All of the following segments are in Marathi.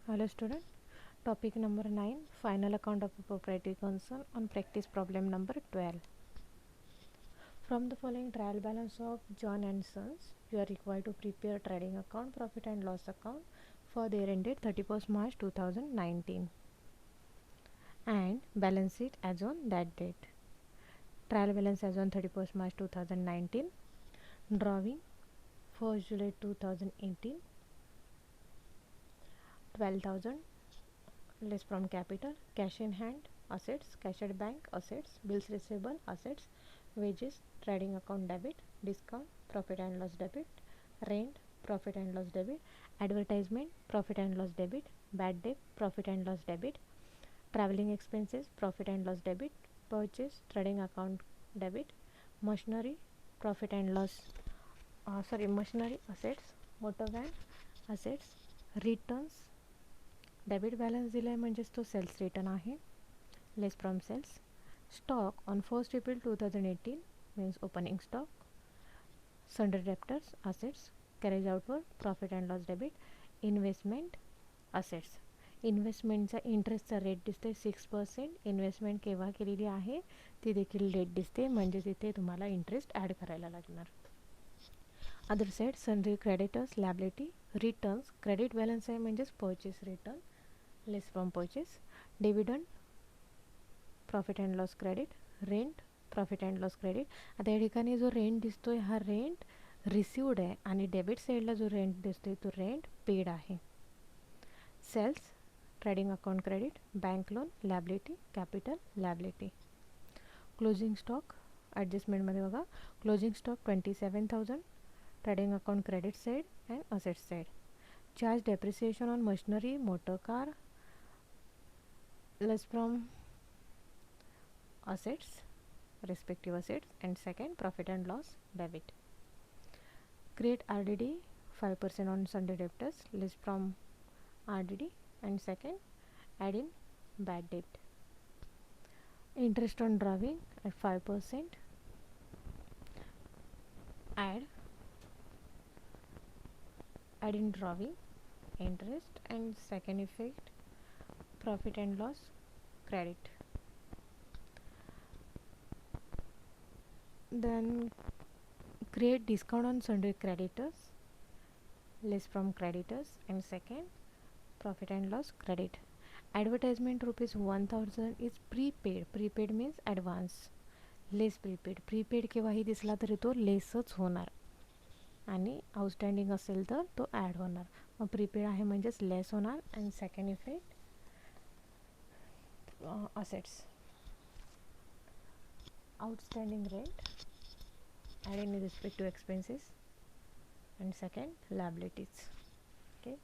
Hello student. Topic number 9. Final account of a proprietary concern on practice problem number 12. From the following trial balance of John and Sons, you are required to prepare trading account, profit and loss account for their ended 31st March 2019 and balance it as on that date. Trial balance as on 31st March 2019. Drawing 1st July 2018. 12,000 less from capital, cash in hand, assets, cash at bank, assets, bills receivable, assets, wages, trading account debit, discount, profit and loss debit, rent, profit and loss debit, advertisement, profit and loss debit, bad debt, profit and loss debit, traveling expenses, profit and loss debit, purchase, trading account debit, machinery, profit and loss, machinery, assets, motor van, assets, returns, debit balance दिला आहे म्हणजेच तो सेल्स रिटर्न आहे less from sales stock on 1st April 2018 means opening stock sundry debtors assets carriage outward profit and loss debit investment assets इन्व्हेस्टमेंटचा इंटरेस्टचा रेट दिसते 6%. इन्व्हेस्टमेंट केव्हा केलेली आहे ती देखील रेट दिसते म्हणजे तिथे तुम्हाला इंटरेस्ट ॲड करायला लागणार. Other side sundry creditors liability returns credit balance आहे म्हणजेच purchase return less from purchase dividend profit and loss credit rent profit and loss credit. आता या ठिकाणी जो रेंट दिसतोय हा रेंट रिसिवड आहे आणि डेबिट साईडला जो रेंट दिसतोय तो रेंट पेड आहे. Sales trading account credit bank loan liability capital liability. Closing stock ॲडजस्टमेंटमध्ये बघा closing stock 27,000 trading account credit side and asset side. Charge depreciation on machinery motor car less from assets respective assets and second profit and loss debit. Create RDD 5% on sundry debtors less from RDD and second add in bad debt. Interest on drawing at 5% add in drawing interest and second effect profit and loss credit. Then create discount on sundry creditors less from creditors and second profit and loss credit. Advertisement rupees 1,000 is prepaid. Prepaid means advance. Less prepaid prepaid केव्हाही दिसला तरी तो लेसच होणार आणि आउटस्टँडिंग असेल तर तो ॲड होणार. मग प्रीपेड आहे म्हणजेच लेस होणार. And second effect assets outstanding rent add in respect to expenses and second liabilities. Okay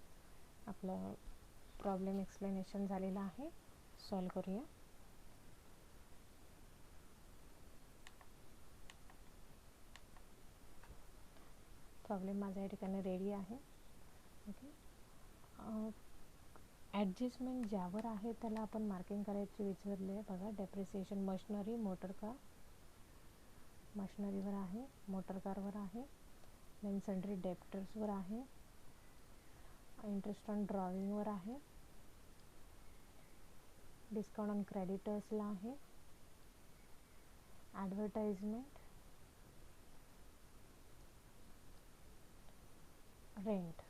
आपलं प्रॉब्लेम एक्सप्लेनेशन झालेलं आहे. सॉल्व करूया. प्रॉब्लेम माझ्या या ठिकाणी रेडी आहे. ओके ॲडजस्टमेंट ज्यावर आहे त्याला आपण मार्किंग करायची विचारले आहे. बघा डेप्रिसिएशन मशिनरी मोटर कार मशिनरीवर आहे मोटर कारवर आहे. देन सन्ड्री डेप्टर्सवर आहे. इंटरेस्ट ऑन ड्रॉविंगवर आहे. डिस्काउंट ऑन क्रेडिटर्सला आहे. ॲडव्हर्टाइजमेंट रेंट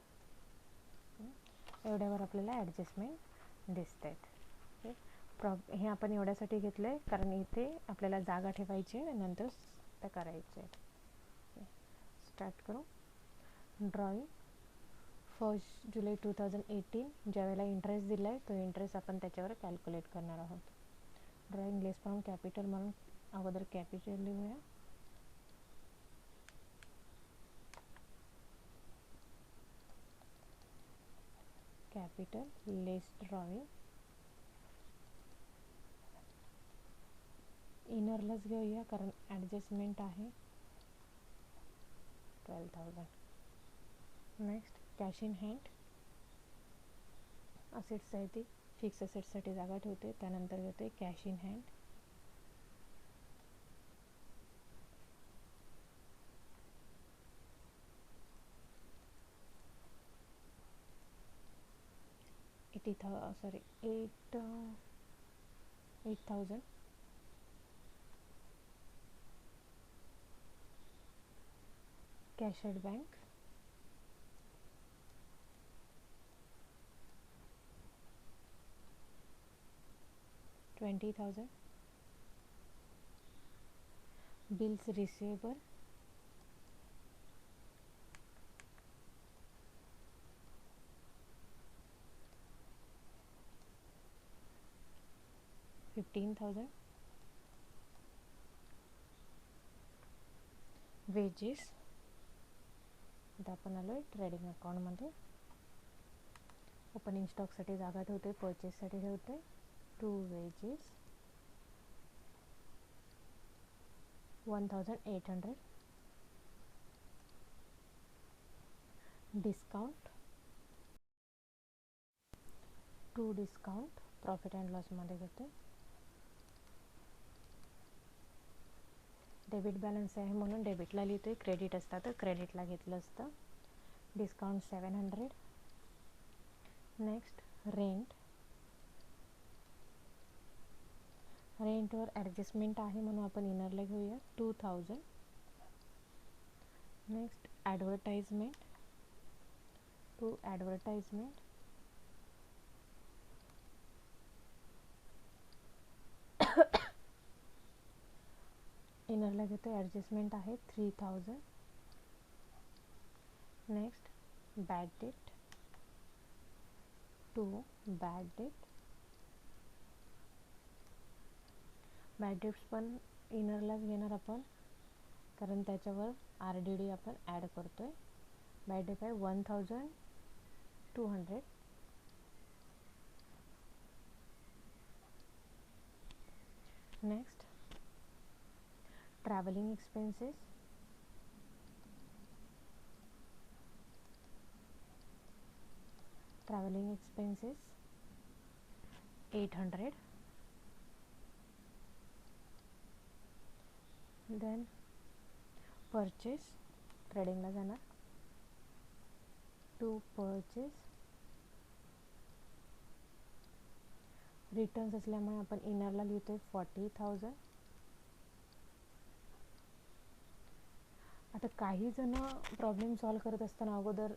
एवढ्यावर आपल्याला ॲडजस्टमेंट दिसत आहेत. हे आपण एवढ्यासाठी घेतलं आहे कारण इथे आपल्याला जागा ठेवायची आहे नंतर त्या करायचे आहेत. स्टार्ट करू. ड्रॉइंग 1st July 2018 ज्यावेळेला इंटरेस्ट दिला आहे तो इंटरेस्ट आपण त्याच्यावर कॅल्क्युलेट करणार आहोत. ड्रॉइंग लेस फ्रॉम कॅपिटल म्हणून अगोदर कॅपिटल लिहूया. कॅपिटल लेस ड्रॉइंग इनरलाच घेऊया कारण ॲडजस्टमेंट आहे 12,000. Next cash in hand assets आहे ती फिक्स असेट्ससाठी जागा ठेवते त्यानंतर घेते cash in hand. 8,000. Cash at bank, 20,000. Bills receivable, 15,000. Wages, आता आपण आलो आहे ट्रेडिंग अकाउंटमध्ये. ओपनिंग स्टॉकसाठी जागा ठेवते, परचेससाठी ठेवते. To wages 1,800. Discount, to discount profit and लॉसमध्ये घेते. डेबिट बॅलन्स आहे म्हणून डेबिटला लिहितो आहे, क्रेडिट असतं तर क्रेडिटला घेतलं असतं. डिस्काउंट 700. नेक्स्ट रेंट, रेंटवर ॲडजस्टमेंट आहे म्हणून आपण इनरला घेऊया 2,000. नेक्स्ट ॲडव्हर्टाइजमेंट, टू ॲडव्हर्टाइजमेंट, इनरला घेतो, ॲडजस्टमेंट आहे 3,000. Next bad debt, to bad debt. Bad debts पण इनरलाच घेणार आपण, कारण त्याच्यावर RDD आपण ॲड करतो आहे. बॅड डेट आहे 1,200. Next travelling expenses, travelling expenses 800. Then purchase, ट्रेडिंगला जाणार, टू परचेस. रिटर्न्स असल्यामुळे आपण इनरला लिहितो आहे 40,000. आता काही जण प्रॉब्लेम सॉल्व करत असताना अगोदर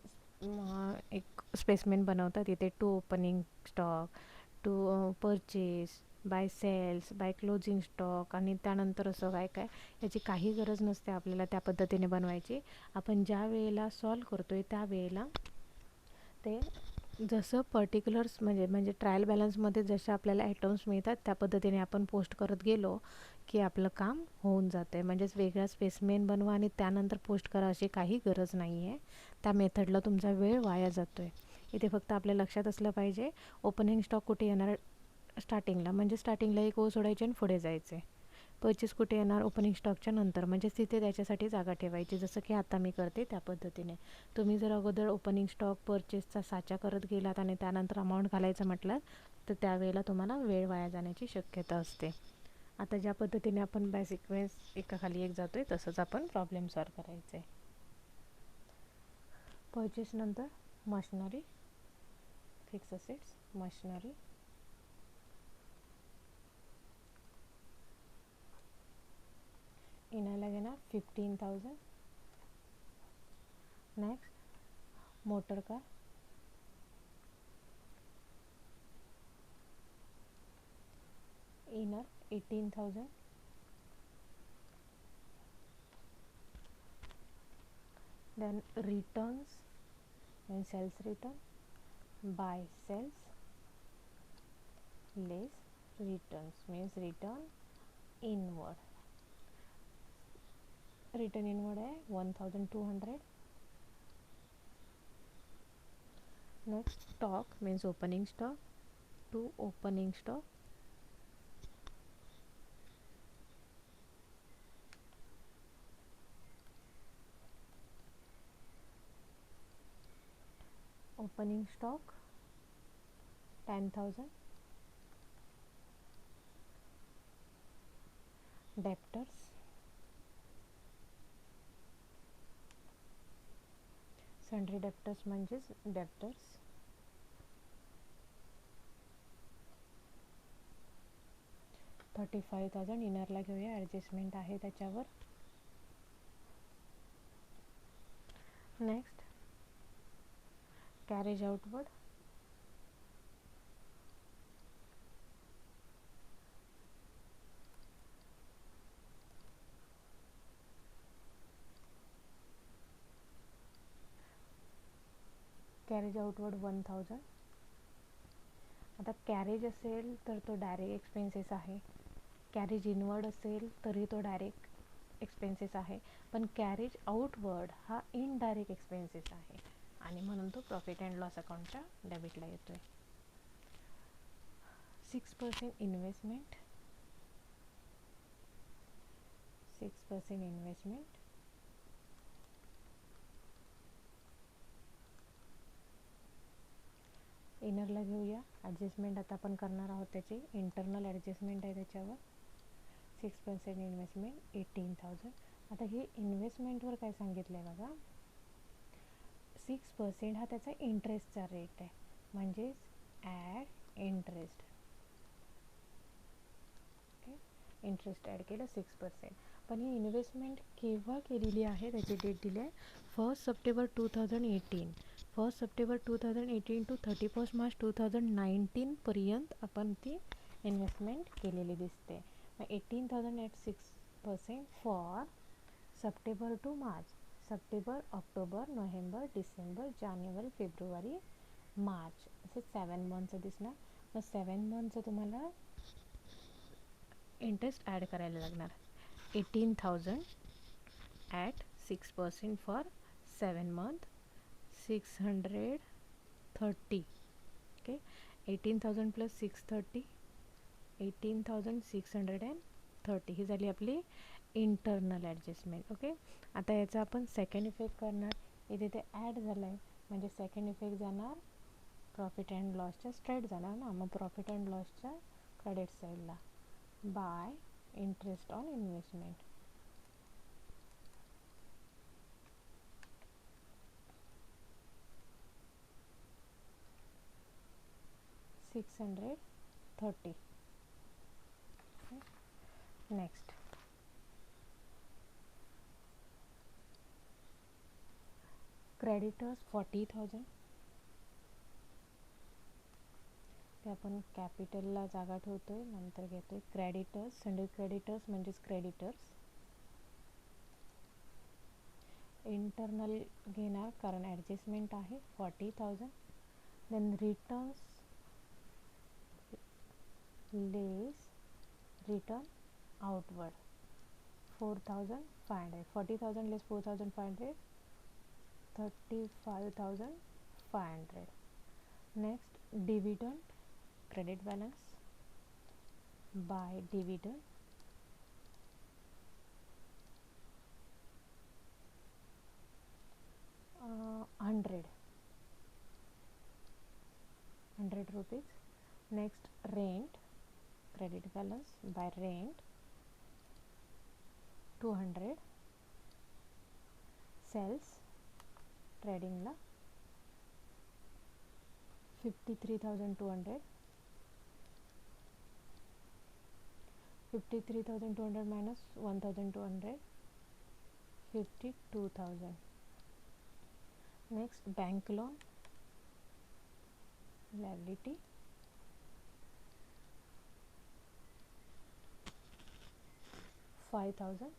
एक स्पेसमेन बनवतात, इथे to opening stock, to purchase, by sales, by closing stock, आणि त्यानंतर असं काय काय. याची काही गरज नसते आपल्याला त्या पद्धतीने बनवायची. आपण ज्या वेळेला सॉल्व करतो आहे त्यावेळेला ते जसं पर्टिक्युलर्स म्हणजे ट्रायल बॅलन्समध्ये जसे आपल्याला आयटम्स मिळतात त्या पद्धतीने आपण पोस्ट करत गेलो की आपलं काम होऊन जातं आहे. म्हणजेच वेगळा स्पेसमेन बनवा आणि त्यानंतर पोस्ट करा अशी काही गरज नाही आहे. त्या मेथडला तुमचा वेळ वाया जातो आहे. इथे फक्त आपल्या लक्षात असलं पाहिजे ओपनिंग स्टॉक कुठे येणार स्टार्टिंगला, म्हणजे स्टार्टिंगला एक ओ सोडायची आणि पुढे जायचे. परचेस कुठे येणार ओपनिंग स्टॉकच्या नंतर, म्हणजे तिथे त्याच्यासाठी जागा ठेवायची, जसं की आता मी करते त्या पद्धतीने. तुम्ही जर अगोदर ओपनिंग स्टॉक परचेसचा साचा करत गेलात आणि त्यानंतर अमाऊंट घालायचं म्हटलं तर त्यावेळेला तुम्हाला वेळ वाया जाण्याची शक्यता असते. आता ज्या पद्धतीने आपण बाय सिक्वेन्स एकाखाली एक जातो आहे तसंच आपण प्रॉब्लेम सॉल्व करायचं आहे. परचेस नंतर मशिनरी, फिक्स असेट्स, मशिनरी, इनरला घेणार 15,000. Next motor car, inner 18,000. then returns and sales return, buy sells less returns means return inward. Return inward है 1,200. next stock means opening stock, to opening stock, opening stock 10,000. debtors, sundry debtors म्हणजेच debtors 35,000 इनरला घेऊया, ॲडजस्टमेंट आहे त्याच्यावर. Next carriage outward, carriage outward 1000. आता कॅरेज असेल तर तो डायरेक्ट एक्सपेन्सेस आहे, कॅरेज इनवर्ड असेल तरी तो डायरेक्ट एक्सपेन्सेस आहे, पण कॅरेज आउटवर्ड हा इनडायरेक्ट एक्सपेन्सेस आहे आणि म्हणून तो प्रॉफिट अँड लॉस अकाउंटच्या डेबिटला येतो आहे. 6% इन्व्हेस्टमेंट, 6% इन्व्हेस्टमेंट, इनरला घेऊया. ॲडजस्टमेंट आता आपण करणार आहोत त्याची, इंटरनल ॲडजस्टमेंट आहे त्याच्यावर. 6% इन्व्हेस्टमेंट 18,000. आता हे इन्व्हेस्टमेंटवर काय सांगितलं आहे बघा, 6% हा त्याचा इंटरेस्टचा रेट आहे, म्हणजेच add interest. Okay, interest add केलं 6%. पण ही इन्व्हेस्टमेंट केव्हा केलेली आहे त्याची डेट दिली आहे 1 सप्टेंबर 2018. 1 सप्टेंबर 2018 टू 31 मार्च 2019 पर्यंत आपण ती इन्व्हेस्टमेंट केलेली दिसते. मग 18,000 at 6% for September to March, September, October, November, December, जानेवारी, फेब्रुवारी, मार्च, असे 7 मंथचं दिसणार. मग 7 मंथचं तुम्हाला इंटरेस्ट ॲड करायला लागणार. 18,000 at 6% for 7 month, 630. Okay, 18,000 plus 630, 18,630. ही झाली आपली इंटरनल ॲडजस्टमेंट. ओके, आता याचा आपण सेकंड इफेक्ट करणार. इथे ते ॲड झालं आहे म्हणजे सेकंड इफेक्ट जाणार प्रॉफिट अँड लॉसच्या स्ट्रेट जाणार ना. मग प्रॉफिट अँड लॉसच्या क्रेडिट साईडला by interest on investment. $630. Next creditors 40,000. ते आपण कॅपिटलला जागा ठेवतोय, नंतर घेतोय. क्रेडिटर्स, संडे क्रेडिटर्स म्हणजेच क्रेडिटर्स. इंटरनल घेणार कारण ॲडजस्टमेंट आहे 40,000. Then returns less return outward 4,500. 40,000 less 4,500, 35,500. Next dividend, credit balance by dividend 100 rupees. Next rent, credit balance by rent 200. Sales trading la 53,200. 53,200 minus 1,200, 52,000. Next bank loan liability 5,000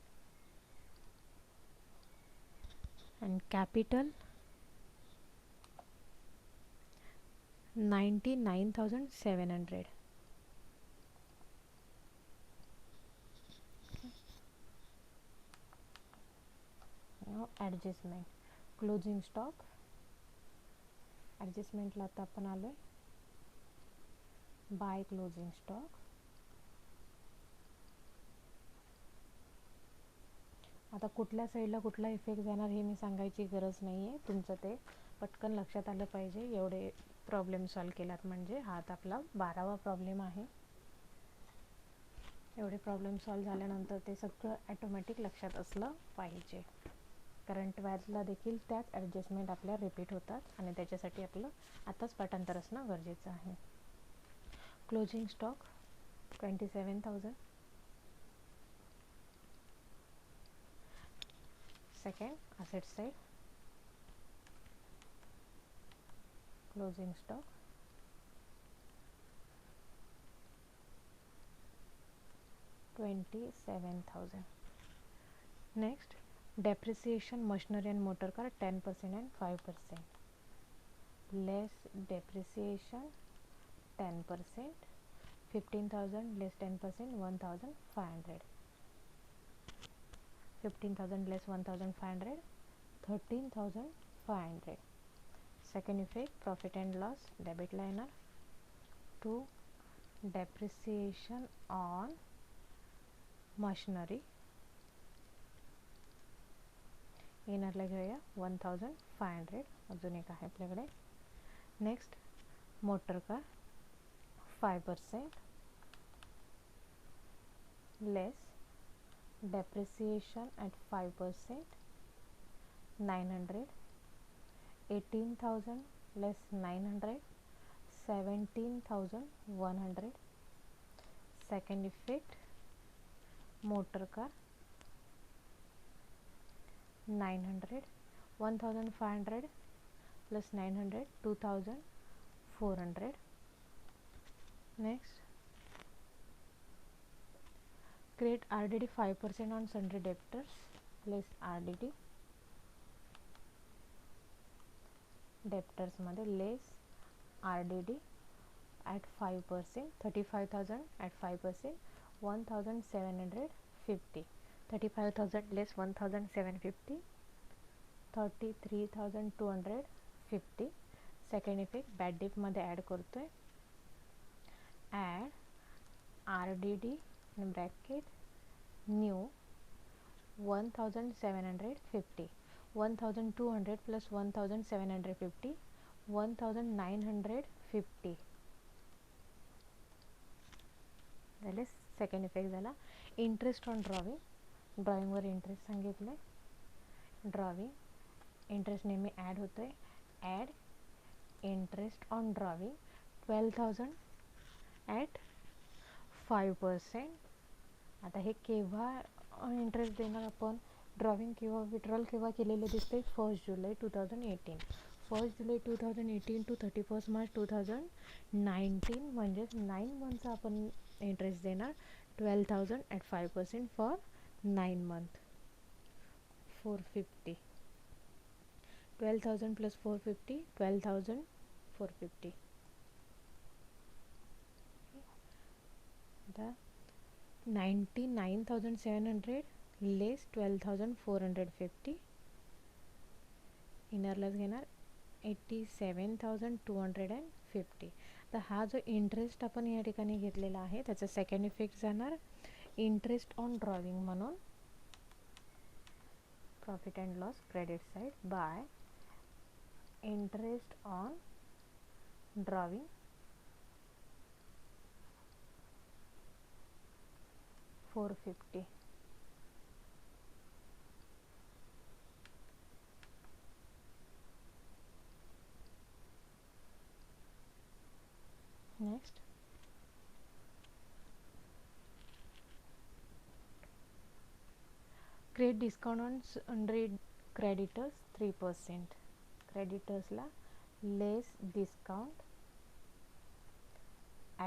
and capital 99,700. Now adjustment, closing stock. ॲडजस्टमेंटला आता आपण आलो आहे. Bye closing stock. आता कुठल्या साईडला कुठला इफेक्ट जाणार हे मी सांगायची गरज नाही आहे, तुमचं ते पटकन लक्षात आलं पाहिजे. एवढे प्रॉब्लेम सॉल्व केलात म्हणजे हा आता आपला 12वा प्रॉब्लेम आहे. एवढे प्रॉब्लेम सॉल्व झाल्यानंतर ते सगळं ॲटोमॅटिक लक्षात असलं पाहिजे. करंट व्याजला देखील त्याच ॲडजस्टमेंट आपल्या रिपीट होतात आणि त्याच्यासाठी आपलं आताच पाठांतर असणं गरजेचं आहे. Closing stock 27,000. Second asset side closing stock 27,000. Next, depreciation machinery and motor car 10% and 5%. Less depreciation 10%, 15,000 less 10%, 1,500. 15,000 less 1,500, 13,500. Second effect, profit and loss debit liner to depreciation on machinery येणारला घेऊया 1,500. अजून एक आहे आपल्याकडे. Next motor car 5% less depreciation at 5%, 900. 18,000 less 900, 17,100. Second effect, motor car 900, 1,500 plus 900, 2,400. Next, create RDD 5% on sundry debtors, less RDD. Debtors मध्ये less RDD at 5%, 35,000 at 5%, 1,750. 35,000 less 1,750, 33,250. Second effect bad debt मध्ये ॲड करतोय. Add RDD in bracket new 1,750. 1,200 plus 1,750, 1,950. झाले. सेकंड इफेक्ट झाला. इंटरेस्ट ऑन ड्रॉविंग, ड्रॉइंगवर इंटरेस्ट सांगितलं. ड्रॉविंग इंटरेस्ट नेहमी ॲड होतो आहे. Add interest on drawing 12,000 at 5%. आता हे केव्हा इंटरेस्ट देणार आपण, ड्रॉविंग किंवा विड्रॉल केव्हा केलेलं दिसते, 1 जुलै 2018. 1 जुलै 2018 टू 31 मार्च 2019, म्हणजेच 9 मंथचा आपण इंटरेस्ट देणार. 12,000 ॲट 5% फॉर 9 मंथ. 450. 12,000 प्लस 450, 12,450. आता 99,700 लेस 12,450. इनरलाच घेणार 87,250. तर हा जो इंटरेस्ट आपण या ठिकाणी घेतलेला आहे त्याचा सेकंड इफेक्ट जाणार इंटरेस्ट ऑन ड्रॉविंग म्हणून. Profit and loss credit side by interest on drawing 450. Next, create discount on sundry creditors 3%. Creditorsला less discount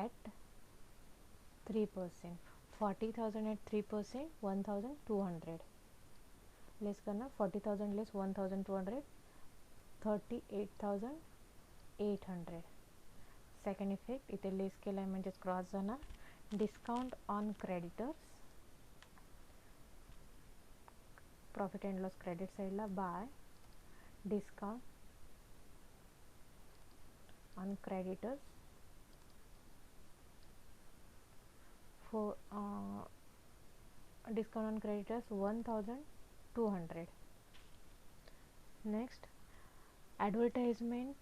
at 3%. 40,000 at 3%, 1,200. लेस करना 40,000 लेस 1,200, 38,800. सेकंड इफेक्ट इथे लेस केला आहे म्हणजेच क्रॉस जाणार. Discount on creditors, profit and loss credit साईडला by discount on creditors for discount on creditors 1,200. Next, advertisement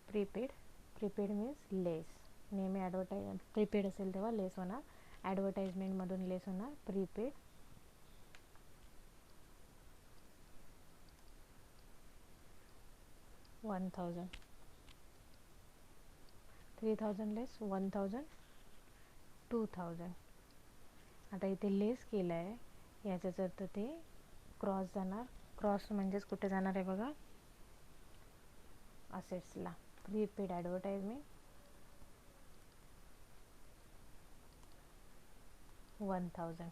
prepaid. Prepaid means less. नेहमी ॲडव्हर्टाइज प्रीपेड असेल तेव्हा लेस होणार. ॲडव्हर्टाइजमेंटमधून लेस होणार. प्रीपेड 1,000. 3,000 लेस 1,000, 2,000. आता इथे लेस केलं आहे याचाच अर्थ ते क्रॉस जाणार. क्रॉस म्हणजेच कुठे जाणार आहे बघा, असेट्सला. Prepaid advertisement 1000.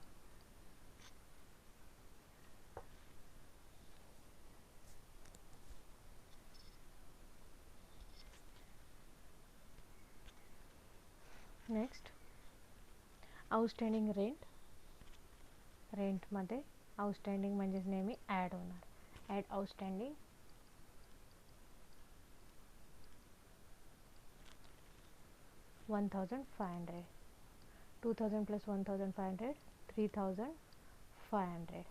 Next outstanding rent. रेंटमध्ये आउटस्टँडिंग म्हणजेच नेहमी ॲड होणार. Add outstanding 1500. 2000 प्लस 1500 3500.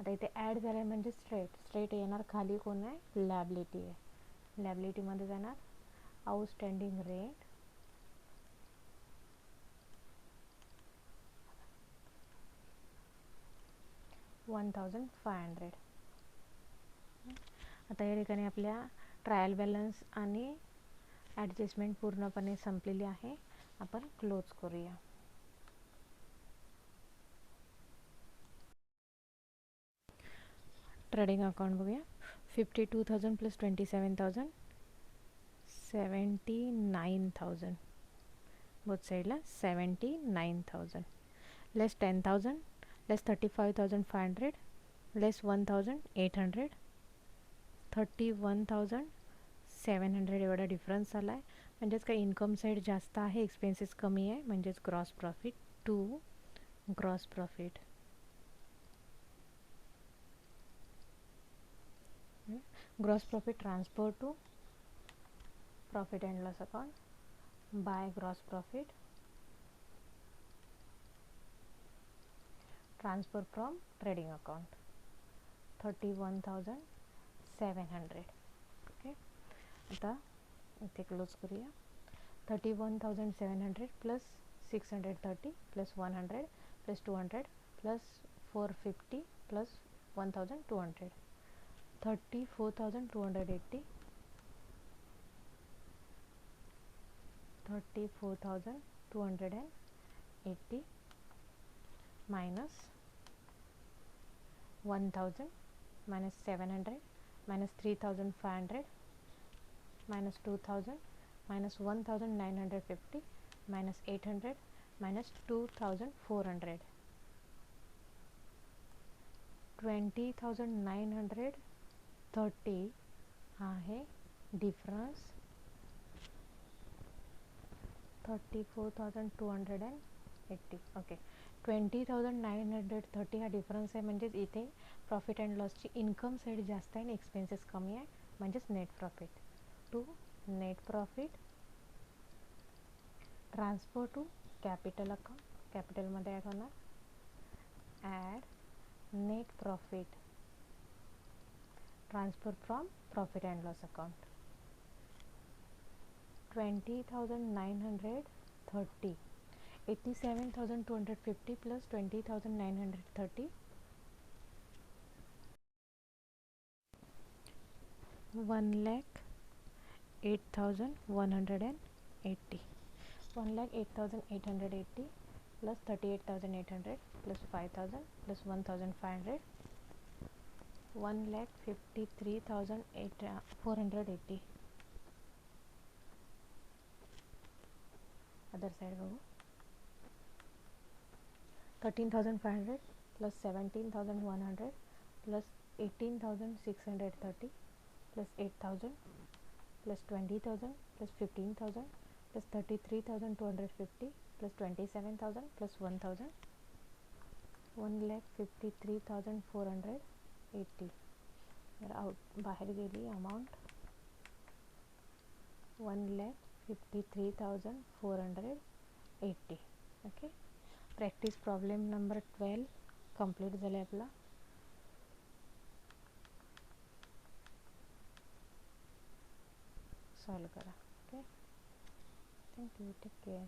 आता इथे ॲड झालं आहे म्हणजे स्ट्रेट येणार. खाली कोण आहे, लॅबिलिटी आहे. लॅबिलिटीमध्ये जाणार आउटस्टँडिंग रेंट 1500. आता या ठिकाणी आपल्या ट्रायल बॅलन्स आणि ॲडजस्टमेंट पूर्णपणे संपलेली आहे. आपण क्लोज करूया. ट्रेडिंग अकाउंट बघूया. 52,000 प्लस 27,000 79,000. बोथ साईडला 79,000 लेस 10,000 लेस 35,500 लेस 1,800 31,700 एवढा डिफरन्स आला आहे. म्हणजेच काय, इन्कम साईड जास्त आहे, एक्सपेन्सेस कमी आहे. म्हणजेच gross profit to gross profit. Gross profit transfer to profit and loss account by gross profit transfer from trading account 31,700. Okay, आता इथे क्लोज करूया. 31,700 plus 630 plus 100 plus 200 plus 450 plus 1,200 34,280. 34,280 minus 1,000 minus 700 minus 3,500 minus 2,000 minus 1,950 minus 800 minus 2,400. 20,930 आहे डिफरन्स. 34,280. ओके, 20,930 हा डिफरन्स आहे. म्हणजेच इथे प्रॉफिट अँड लॉसची इन्कम साईड जास्त आहे आणि एक्सपेन्सेस कमी आहे. म्हणजेच net profit to net profit transfer to capital account. कॅपिटलमध्ये ॲड होणार. Add net profit transfer from profit and loss account. 20,930 87,250 plus 20,930 1,08,180. 1,08,880 plus 38,800 plus 5,000 plus 1,500 1,53,480. Other side बघू. 13,500 plus 17,100 plus 18,630 plus 8,000 plus 20,000 plus 15,000 plus 33,250 plus 27,000 plus 1,000 1,53,480. Out बाहेर गेली amount 1,53,480. Okay, practice problem number 12 complete झाले आपला. सॉल्व करा. Okay, thank you, take care.